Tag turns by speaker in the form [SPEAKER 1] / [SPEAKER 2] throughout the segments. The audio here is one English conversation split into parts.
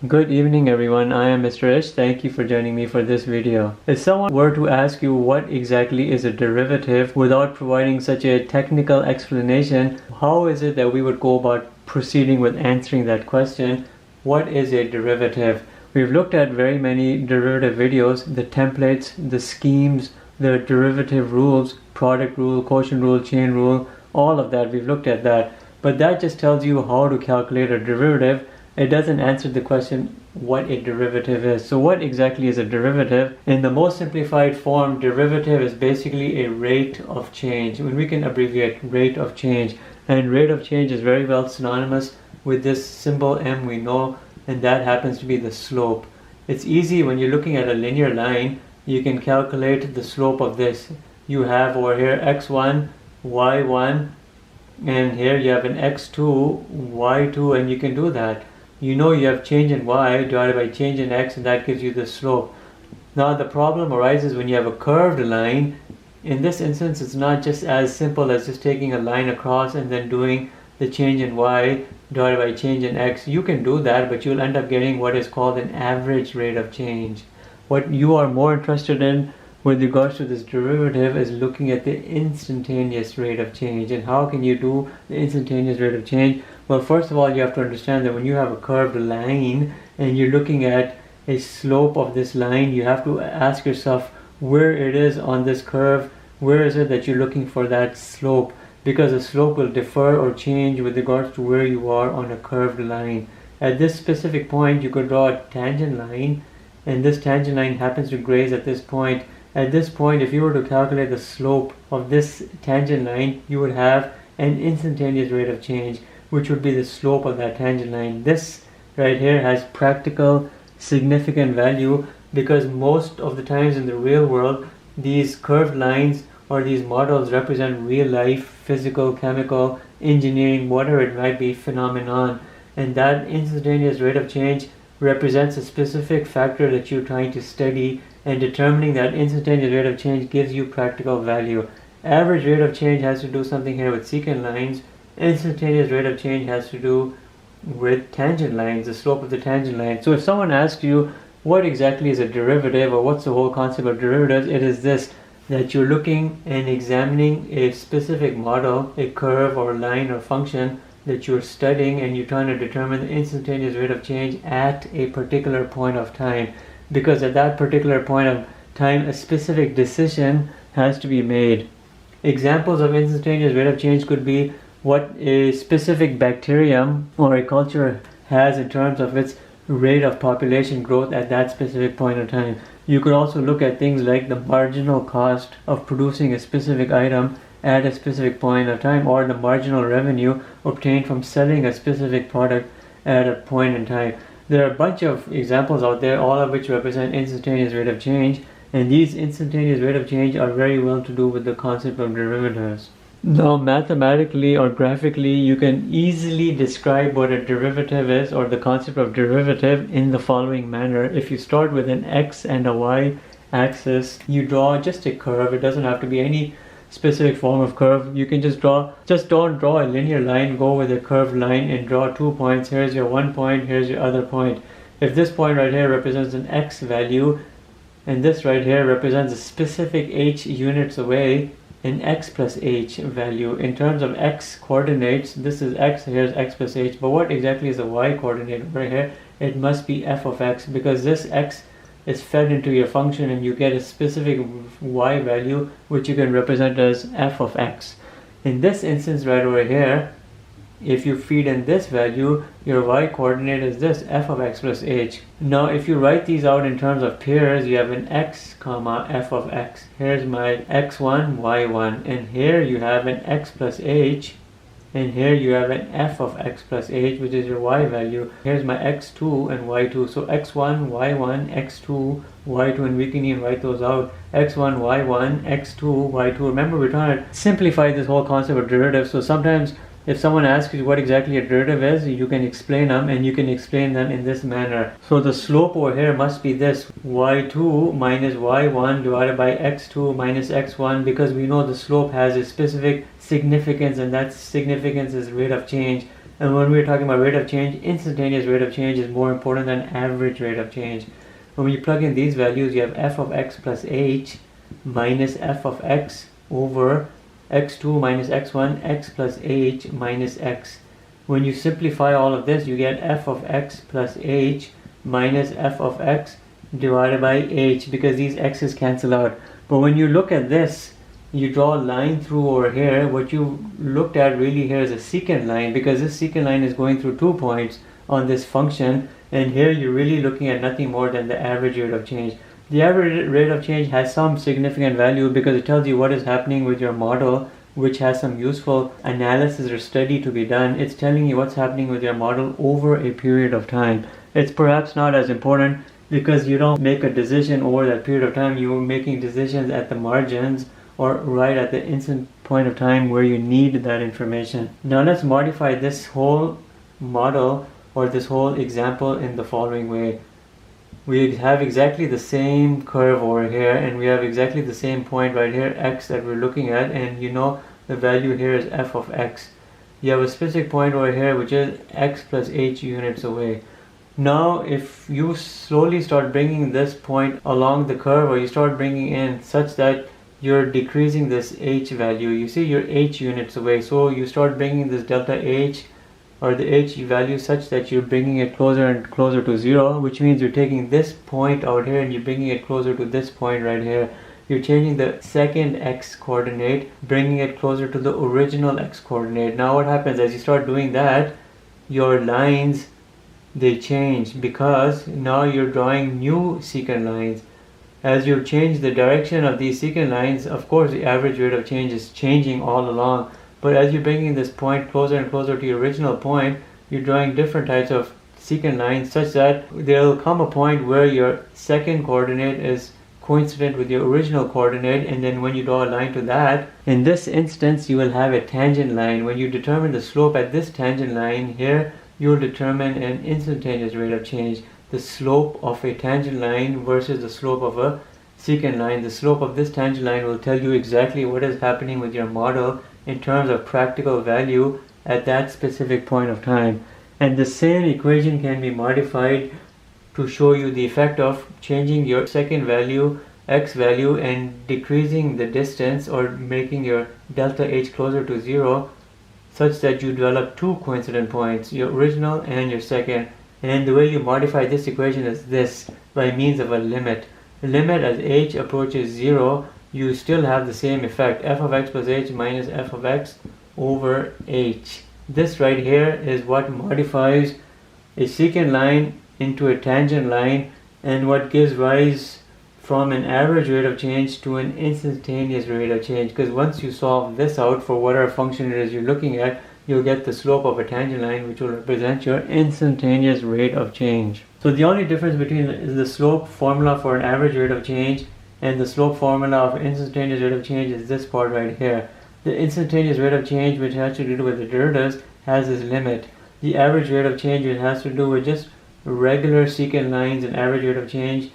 [SPEAKER 1] Good evening everyone, I am Mr. Ish. Thank you for joining me for this video. If someone were to ask you what exactly is a derivative without providing such a technical explanation, how is it that we would go about proceeding with answering that question? What is a derivative? We've looked at very many derivative videos, the templates, the schemes, the derivative rules, product rule, quotient rule, chain rule, all of that. We've looked at that. But that just tells you how to calculate a derivative. It doesn't answer the question what a derivative is. So what exactly is a derivative? In the most simplified form, derivative is basically a rate of change. When we can abbreviate rate of change, and rate of change is very well synonymous with this symbol M we know, and that happens to be the slope. It's easy when you're looking at a linear line, you can calculate the slope of this. You have over here x1, y1, and here you have an x2, y2, and you can do that. You know you have change in y divided by change in x, and that gives you the slope. Now the problem arises when you have a curved line. In this instance, it's not just as simple as just taking a line across and then doing the change in y divided by change in x. You can do that, but you'll end up getting what is called an average rate of change. What you are more interested in with regards to this derivative is looking at the instantaneous rate of change. And how can you do the instantaneous rate of change? Well, first of all, you have to understand that when you have a curved line and you're looking at a slope of this line, you have to ask yourself where it is on this curve. Where is it that you're looking for that slope? Because the slope will differ or change with regards to where you are on a curved line. At this specific point, you could draw a tangent line, and this tangent line happens to graze at this point. At this point, if you were to calculate the slope of this tangent line, you would have an instantaneous rate of change, which would be the slope of that tangent line. This right here has practical significant value because most of the times in the real world, these curved lines or these models represent real life, physical, chemical, engineering, whatever it might be, phenomenon. And that instantaneous rate of change represents a specific factor that you're trying to study, and determining that instantaneous rate of change gives you practical value. Average rate of change has to do something here with secant lines. Instantaneous rate of change has to do with tangent lines, the slope of the tangent line. So if someone asks you what exactly is a derivative or what's the whole concept of derivatives, it is this, that you're looking and examining a specific model, a curve or line or function that you're studying, and you're trying to determine the instantaneous rate of change at a particular point of time. Because at that particular point of time, a specific decision has to be made. Examples of instantaneous rate of change could be what a specific bacterium or a culture has in terms of its rate of population growth at that specific point in time. You could also look at things like the marginal cost of producing a specific item at a specific point of time, or the marginal revenue obtained from selling a specific product at a point in time. There are a bunch of examples out there, all of which represent instantaneous rate of change, and these instantaneous rate of change are very well to do with the concept of derivatives. Now, mathematically or graphically, you can easily describe what a derivative is, or the concept of derivative, in the following manner. If you start with an x and a y axis, you draw just a curve. It doesn't have to be any specific form of curve. You can just don't draw a linear line, go with a curved line and draw 2 points. Here's your one point, here's your other point. If this point right here represents an x value, and this right here represents a specific h units away, an x plus h value. In terms of x coordinates, this is x, here's x plus h. But what exactly is the y coordinate over here? It must be f of x, because this x is fed into your function and you get a specific y value which you can represent as f of x. In this instance right over here, if you feed in this value, your y coordinate is this, f of x plus h. Now if you write these out in terms of pairs, you have an x comma f of x. Here's my x1, y1, and here you have an x plus h, and here you have an f of x plus h, which is your y value. Here's my x2 and y2. So x1, y1, x2, y2, and we can even write those out. x1, y1, x2, y2. Remember, we're trying to simplify this whole concept of derivatives. So sometimes if someone asks you what exactly a derivative is, you can explain them, and you can explain them in this manner. So the slope over here must be this, y2 minus y1 divided by x2 minus x1, because we know the slope has a specific significance, and that significance is rate of change. And when we're talking about rate of change, instantaneous rate of change is more important than average rate of change. When you plug in these values, you have f of x plus h minus f of x over x2 minus x1, x plus h minus x. When you simplify all of this, you get f of x plus h minus f of x divided by h, because these x's cancel out. But when you look at this, you draw a line through over here. What you looked at really here is a secant line, because this secant line is going through 2 points on this function, and here you're really looking at nothing more than the average rate of change. The average rate of change has some significant value because it tells you what is happening with your model, which has some useful analysis or study to be done. It's telling you what's happening with your model over a period of time. It's perhaps not as important because you don't make a decision over that period of time. You're making decisions at the margins or right at the instant point of time where you need that information. Now let's modify this whole model or this whole example in the following way. We have exactly the same curve over here, and we have exactly the same point right here, x, that we're looking at, and you know the value here is f of x. You have a specific point over here which is x plus h units away. Now if you slowly start bringing this point along the curve, or you start bringing in such that you're decreasing this h value, you see you're h units away, so you start bringing this delta h or the h value such that you're bringing it closer and closer to 0, which means you're taking this point out here and you're bringing it closer to this point right here. You're changing the second x coordinate, bringing it closer to the original x coordinate. Now what happens as you start doing that, your lines, they change, because now you're drawing new secant lines. As you change the direction of these secant lines, of course the average rate of change is changing all along. But as you're bringing this point closer and closer to your original point, you're drawing different types of secant lines such that there'll come a point where your second coordinate is coincident with your original coordinate, and then when you draw a line to that, in this instance you will have a tangent line. When you determine the slope at this tangent line here, you'll determine an instantaneous rate of change. The slope of a tangent line versus the slope of a secant line. The slope of this tangent line will tell you exactly what is happening with your model in terms of practical value at that specific point of time. And the same equation can be modified to show you the effect of changing your second value, x value, and decreasing the distance or making your delta h closer to 0 such that you develop two coincident points, your original and your second. And the way you modify this equation is this, by means of a limit. The limit as h approaches 0, you still have the same effect, f of x plus h minus f of x over h. This right here is what modifies a secant line into a tangent line, and what gives rise from an average rate of change to an instantaneous rate of change. Because once you solve this out for whatever function it is you're looking at, you'll get the slope of a tangent line, which will represent your instantaneous rate of change. So the only difference between the slope formula for an average rate of change and the slope formula of instantaneous rate of change is this part right here. The instantaneous rate of change, which has to do with the derivatives, has this limit. The average rate of change, which has to do with just regular secant lines and average rate of change,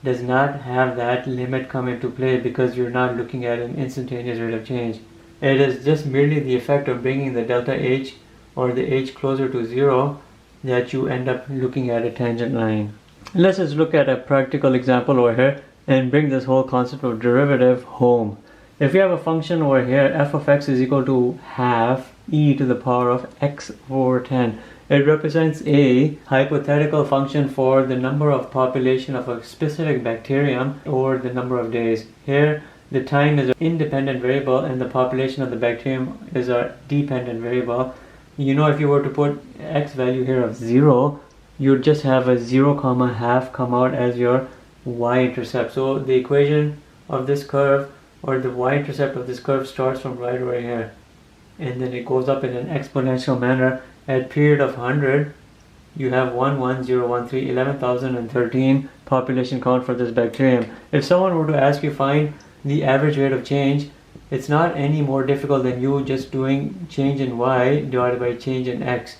[SPEAKER 1] does not have that limit come into play because you're not looking at an instantaneous rate of change. It is just merely the effect of bringing the delta h or the h closer to 0 that you end up looking at a tangent line. Let's just look at a practical example over here and bring this whole concept of derivative home. If we have a function over here, f of x is equal to half e to the power of x over 10. It represents a hypothetical function for the number of population of a specific bacterium over the number of days. Here, the time is an independent variable and the population of the bacterium is a dependent variable. You know, if you were to put x value here of 0, you'd just have a 0 comma half come out as your y-intercept. So the equation of this curve, or the y-intercept of this curve, starts from right over here, and then it goes up in an exponential manner. At period of 100, you have 11013, 11,013 population count for this bacterium. If someone were to ask you find the average rate of change, it's not any more difficult than you just doing change in y divided by change in x,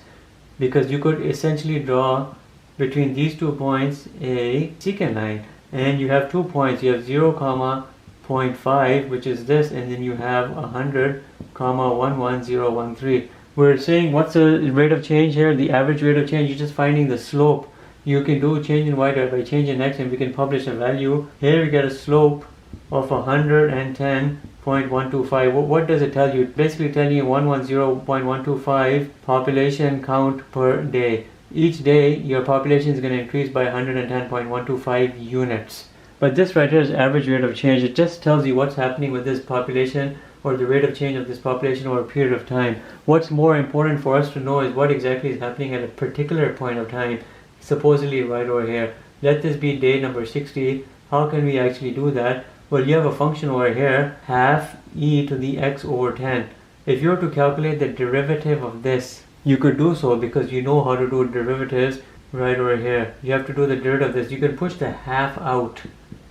[SPEAKER 1] because you could essentially draw between these 2 points a secant line, and you have 2 points. You have 0 comma 0.5, which is this, and then you have 100 comma 11013. We're saying what's the rate of change here, the average rate of change. You're just finding the slope. You can do change in y by change in x, and we can publish a value. Here we get a slope of 110.125. What does it tell you? It's basically telling you 110.125 population count per day. Each day your population is going to increase by 110.125 units. But this right here is average rate of change. It just tells you what's happening with this population, or the rate of change of this population over a period of time. What's more important for us to know is what exactly is happening at a particular point of time, supposedly right over here. Let this be day number 60. How can we actually do that? Well, you have a function over here, half e to the x over 10. If you were to calculate the derivative of this, you could do so because you know how to do derivatives right over here. You have to do the derivative of this. You can push the half out,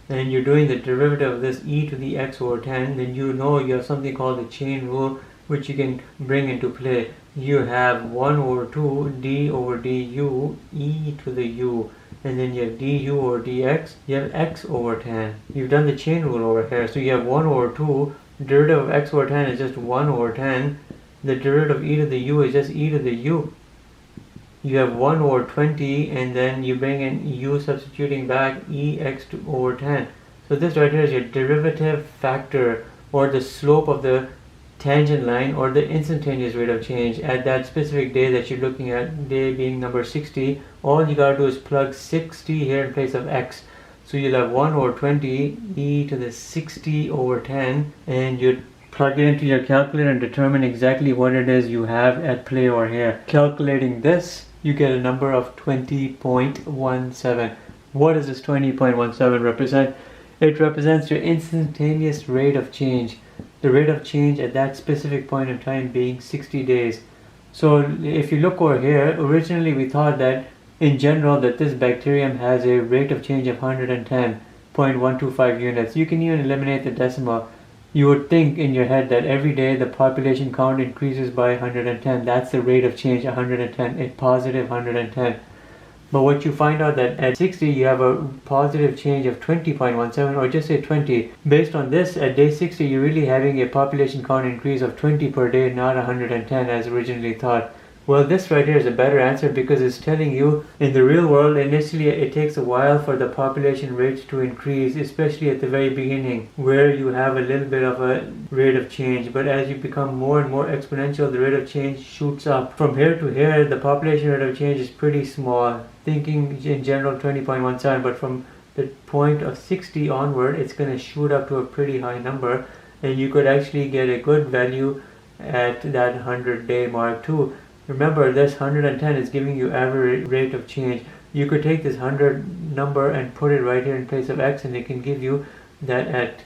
[SPEAKER 1] and you're doing the derivative of this e to the x over 10, then you know you have something called the chain rule, which you can bring into play. You have 1 over 2 d over du e to the u, and then you have du over dx, you have x over 10. You've done the chain rule over here, so you have 1 over 2, derivative of x over 10 is just 1 over 10, the derivative of e to the u is just e to the u. You have 1 over 20, and then you bring in u substituting back ex over 10. So this right here is your derivative factor, or the slope of the tangent line, or the instantaneous rate of change at that specific day that you're looking at, day being number 60. All you gotta do is plug 60 here in place of x. So you'll have 1 over 20 e to the 60 over 10, and you plug it into your calculator and determine exactly what it is you have at play over here. Calculating this, you get a number of 20.17. What does this 20.17 represent? It represents your instantaneous rate of change. The rate of change at that specific point in time being 60 days. So if you look over here, originally we thought that in general that this bacterium has a rate of change of 110.125 units. You can even eliminate the decimal. You would think in your head that every day the population count increases by 110. That's the rate of change, 110, a positive 110. But what you find out that at 60 you have a positive change of 20.17, or just say 20. Based on this, at day 60 you're really having a population count increase of 20 per day, not 110 as originally thought. Well, this right here is a better answer because it's telling you in the real world initially it takes a while for the population rate to increase, especially at the very beginning where you have a little bit of a rate of change. But as you become more and more exponential, the rate of change shoots up. From here to here, the population rate of change is pretty small. Thinking in general 20.17, but from the point of 60 onward, it's going to shoot up to a pretty high number, and you could actually get a good value at that 100-day mark too. Remember, this 110 is giving you average rate of change. You could take this 100 number and put it right here in place of x, and it can give you that at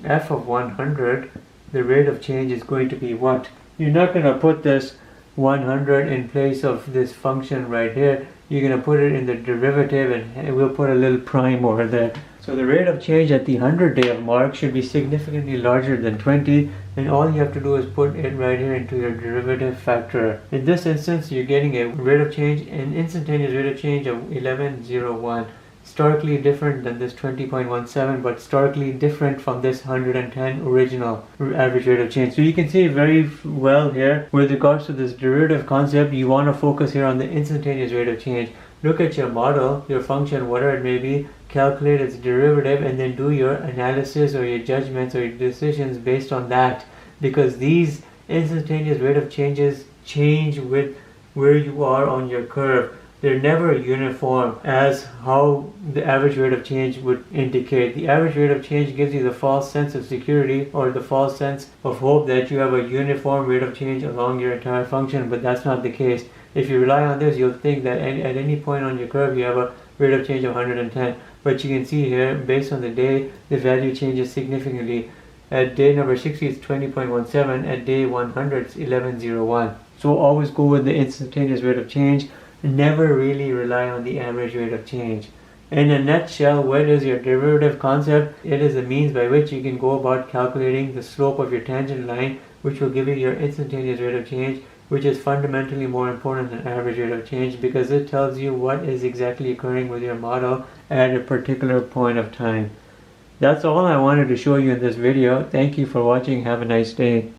[SPEAKER 1] f of 100, the rate of change is going to be what? You're not going to put this 100 in place of this function right here. You're going to put it in the derivative, and we'll put a little prime over there. So the rate of change at the 100-day mark should be significantly larger than 20, and all you have to do is put it right here into your derivative factor. In this instance, you're getting a rate of change, an instantaneous rate of change of 1101. Starkly different than this 20.17, but starkly different from this 110 original average rate of change. So you can see very well here with regards to this derivative concept, you want to focus here on the instantaneous rate of change. Look at your model, your function, whatever it may be, calculate its derivative, and then do your analysis or your judgments or your decisions based on that, because these instantaneous rate of changes change with where you are on your curve. They're never uniform as how the average rate of change would indicate. The average rate of change gives you the false sense of security, or the false sense of hope that you have a uniform rate of change along your entire function, but that's not the case. If you rely on this, you'll think that at any point on your curve you have a rate of change of 110. But you can see here, based on the day, the value changes significantly. At day number 60 it's 20.17, at day 100 it's 1101. So always go with the instantaneous rate of change. Never really rely on the average rate of change. In a nutshell, what is your derivative concept? It is the means by which you can go about calculating the slope of your tangent line, which will give you your instantaneous rate of change, which is fundamentally more important than average rate of change because it tells you what is exactly occurring with your model at a particular point of time. That's all I wanted to show you in this video. Thank you for watching. Have a nice day.